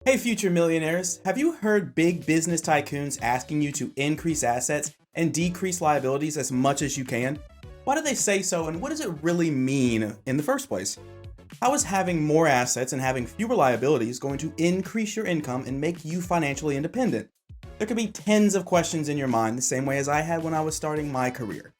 Hey future millionaires, have you heard big business tycoons asking you to increase assets and decrease liabilities as much as you can? Why do they say so, and what does it really mean in the first place? How is having more assets and having fewer liabilities going to increase your income and make you financially independent? There could be tens of questions in your mind the same way as I had when I was starting my career.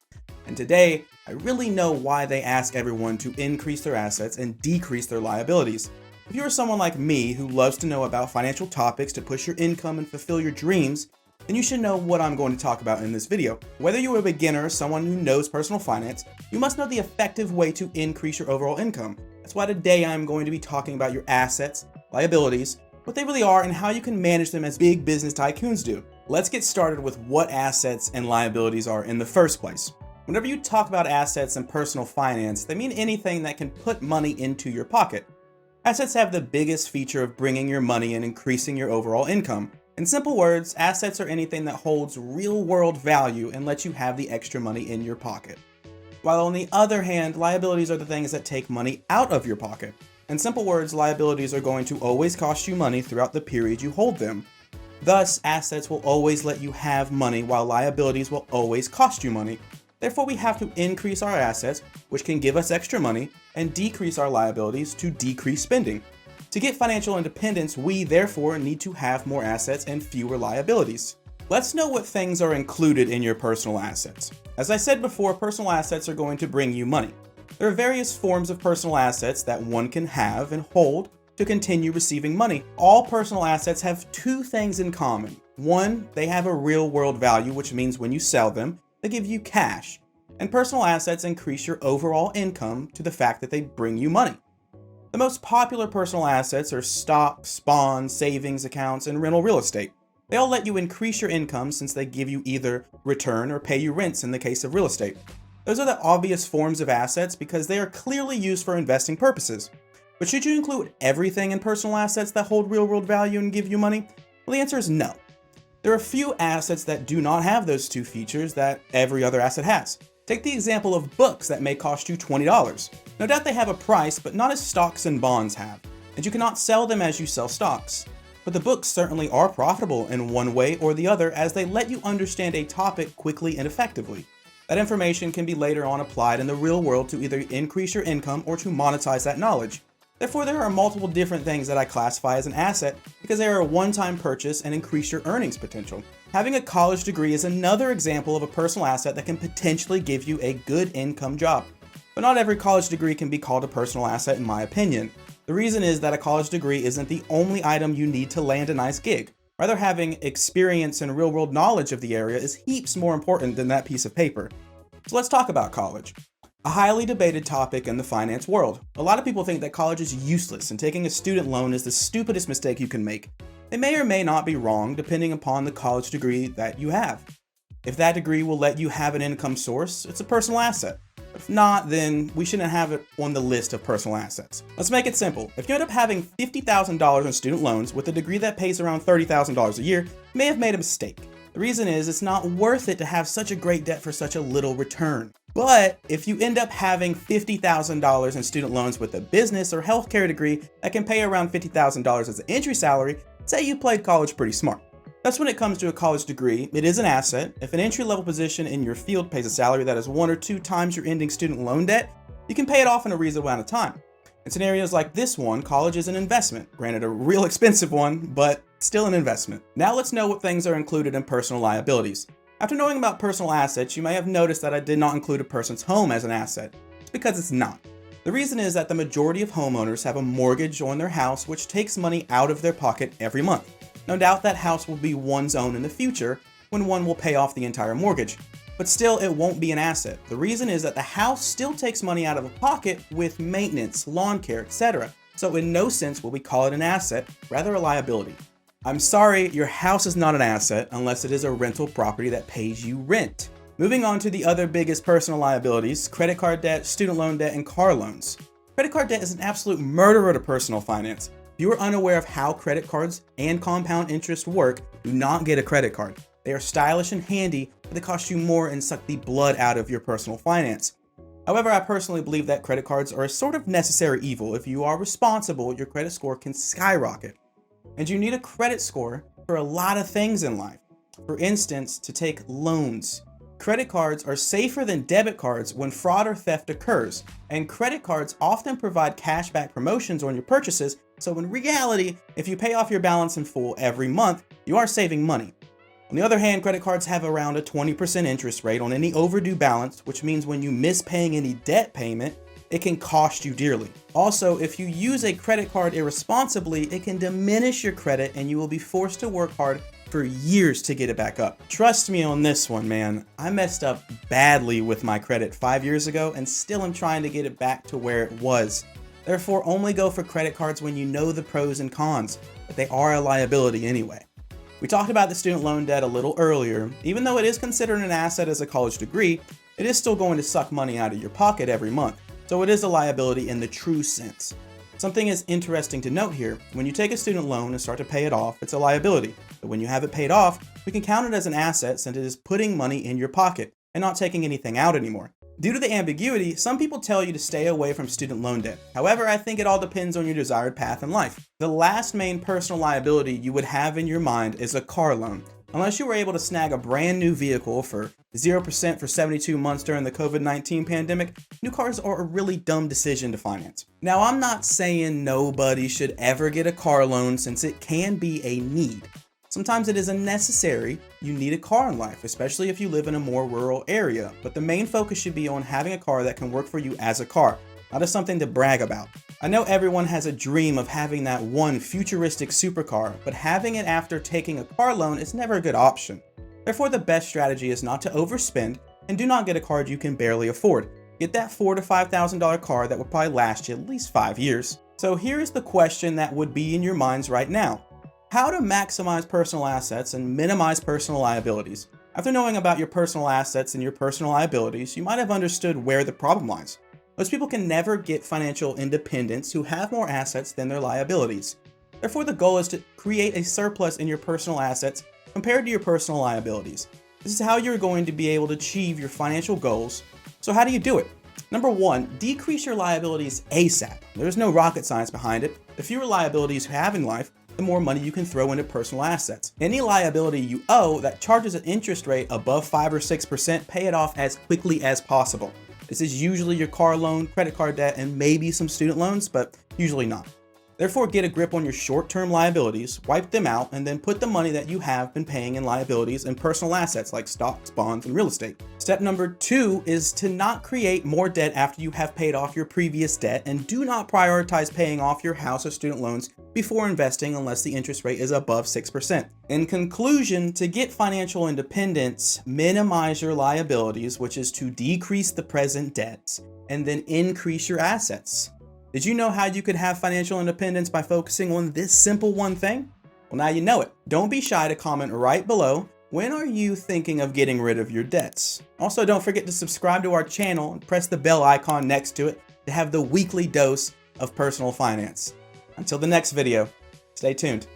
And today, I really know why they ask everyone to increase their assets and decrease their liabilities. If you are someone like me who loves to know about financial topics to push your income and fulfill your dreams, then you should know what I'm going to talk about in this video. Whether you're a beginner or someone who knows personal finance, you must know the effective way to increase your overall income. That's why today I'm going to be talking about your assets, liabilities, what they really are, and how you can manage them as big business tycoons do. Let's get started with what assets and liabilities are in the first place. Whenever you talk about assets and personal finance, they mean anything that can put money into your pocket. Assets have the biggest feature of bringing your money and increasing your overall income. In simple words, assets are anything that holds real-world value and lets you have the extra money in your pocket. While on the other hand, liabilities are the things that take money out of your pocket. In simple words, liabilities are going to always cost you money throughout the period you hold them. Thus, assets will always let you have money while liabilities will always cost you money. Therefore, we have to increase our assets, which can give us extra money, and decrease our liabilities to decrease spending. To get financial independence, we therefore need to have more assets and fewer liabilities. Let's know what things are included in your personal assets. As I said before, personal assets are going to bring you money. There are various forms of personal assets that one can have and hold to continue receiving money. All personal assets have two things in common. One, they have a real-world value, which means when you sell them, they give you cash, and personal assets increase your overall income to the fact that they bring you money. The most popular personal assets are stocks, bonds, savings accounts, and rental real estate. They all let you increase your income since they give you either return or pay you rents in the case of real estate. Those are the obvious forms of assets because they are clearly used for investing purposes. But should you include everything in personal assets that hold real-world value and give you money? Well, the answer is no. There are a few assets that do not have those two features that every other asset has. Take the example of books that may cost you $20. No doubt they have a price, but not as stocks and bonds have, and you cannot sell them as you sell stocks. But the books certainly are profitable in one way or the other as they let you understand a topic quickly and effectively. That information can be later on applied in the real world to either increase your income or to monetize that knowledge. Therefore, there are multiple different things that I classify as an asset because they are a one-time purchase and increase your earnings potential. Having a college degree is another example of a personal asset that can potentially give you a good income job. But not every college degree can be called a personal asset in my opinion. The reason is that a college degree isn't the only item you need to land a nice gig. Rather, having experience and real-world knowledge of the area is heaps more important than that piece of paper. So let's talk about college. A highly debated topic in the finance world. A lot of people think that college is useless and taking a student loan is the stupidest mistake you can make. They may or may not be wrong depending upon the college degree that you have. If that degree will let you have an income source, it's a personal asset. If not, then we shouldn't have it on the list of personal assets. Let's make it simple. If you end up having $50,000 in student loans with a degree that pays around $30,000 a year, you may have made a mistake. The reason is it's not worth it to have such a great debt for such a little return. But if you end up having $50,000 in student loans with a business or healthcare degree that can pay around $50,000 as an entry salary, say you played college pretty smart. That's when it comes to a college degree, it is an asset. If an entry-level position in your field pays a salary that is 1 or 2 times your ending student loan debt, you can pay it off in a reasonable amount of time. In scenarios like this one, college is an investment. Granted, a real expensive one, but still an investment. Now let's know what things are included in personal liabilities. After knowing about personal assets, you may have noticed that I did not include a person's home as an asset. It's because it's not. The reason is that the majority of homeowners have a mortgage on their house which takes money out of their pocket every month. No doubt that house will be one's own in the future when one will pay off the entire mortgage. But still, it won't be an asset. The reason is that the house still takes money out of a pocket with maintenance, lawn care, etc. So in no sense will we call it an asset, rather a liability. I'm sorry, your house is not an asset unless it is a rental property that pays you rent. Moving on to the other biggest personal liabilities, credit card debt, student loan debt, and car loans. Credit card debt is an absolute murderer to personal finance. If you are unaware of how credit cards and compound interest work, do not get a credit card. They are stylish and handy, but they cost you more and suck the blood out of your personal finance. However, I personally believe that credit cards are a sort of necessary evil. If you are responsible, your credit score can skyrocket. And you need a credit score for a lot of things in life. For instance, to take loans. Credit cards are safer than debit cards when fraud or theft occurs, and credit cards often provide cashback promotions on your purchases, so in reality, if you pay off your balance in full every month, you are saving money. On the other hand, credit cards have around a 20% interest rate on any overdue balance, which means when you miss paying any debt payment, it can cost you dearly. Also, if you use a credit card irresponsibly, it can diminish your credit and you will be forced to work hard for years to get it back up. Trust me on this one, man. I messed up badly with my credit 5 years ago and still am trying to get it back to where it was. Therefore, only go for credit cards when you know the pros and cons, but they are a liability anyway. We talked about the student loan debt a little earlier. Even though it is considered an asset as a college degree, it is still going to suck money out of your pocket every month. So it is a liability in the true sense. Something is interesting to note here. When you take a student loan and start to pay it off, it's a liability. But when you have it paid off, we can count it as an asset since it is putting money in your pocket and not taking anything out anymore. Due to the ambiguity, some people tell you to stay away from student loan debt. However, I think it all depends on your desired path in life. The last main personal liability you would have in your mind is a car loan. Unless you were able to snag a brand new vehicle for 0% for 72 months during the COVID-19 pandemic, new cars are a really dumb decision to finance. Now, I'm not saying nobody should ever get a car loan since it can be a need. Sometimes it isn't necessary. You need a car in life, especially if you live in a more rural area. But the main focus should be on having a car that can work for you as a car, not as something to brag about. I know everyone has a dream of having that one futuristic supercar, but having it after taking a car loan is never a good option. Therefore, the best strategy is not to overspend and do not get a car you can barely afford. Get that $4,000 to $5,000 car that will probably last you at least 5 years. So here is the question that would be in your minds right now. How to maximize personal assets and minimize personal liabilities. After knowing about your personal assets and your personal liabilities, you might have understood where the problem lies. Most people can never get financial independence who have more assets than their liabilities. Therefore, the goal is to create a surplus in your personal assets compared to your personal liabilities. This is how you're going to be able to achieve your financial goals. So how do you do it? Number one, decrease your liabilities ASAP. There's no rocket science behind it. The fewer liabilities you have in life, the more money you can throw into personal assets. Any liability you owe that charges an interest rate above 5 or 6%, pay it off as quickly as possible. This is usually your car loan, credit card debt, and maybe some student loans, but usually not. Therefore, get a grip on your short-term liabilities, wipe them out, and then put the money that you have been paying in liabilities and personal assets like stocks, bonds, and real estate. Step number 2 is to not create more debt after you have paid off your previous debt, and do not prioritize paying off your house or student loans before investing unless the interest rate is above 6%. In conclusion, to get financial independence, minimize your liabilities, which is to decrease the present debts, and then increase your assets. Did you know how you could have financial independence by focusing on this simple one thing? Well, now you know it. Don't be shy to comment right below. When are you thinking of getting rid of your debts? Also, don't forget to subscribe to our channel and press the bell icon next to it to have the weekly dose of personal finance. Until the next video, stay tuned.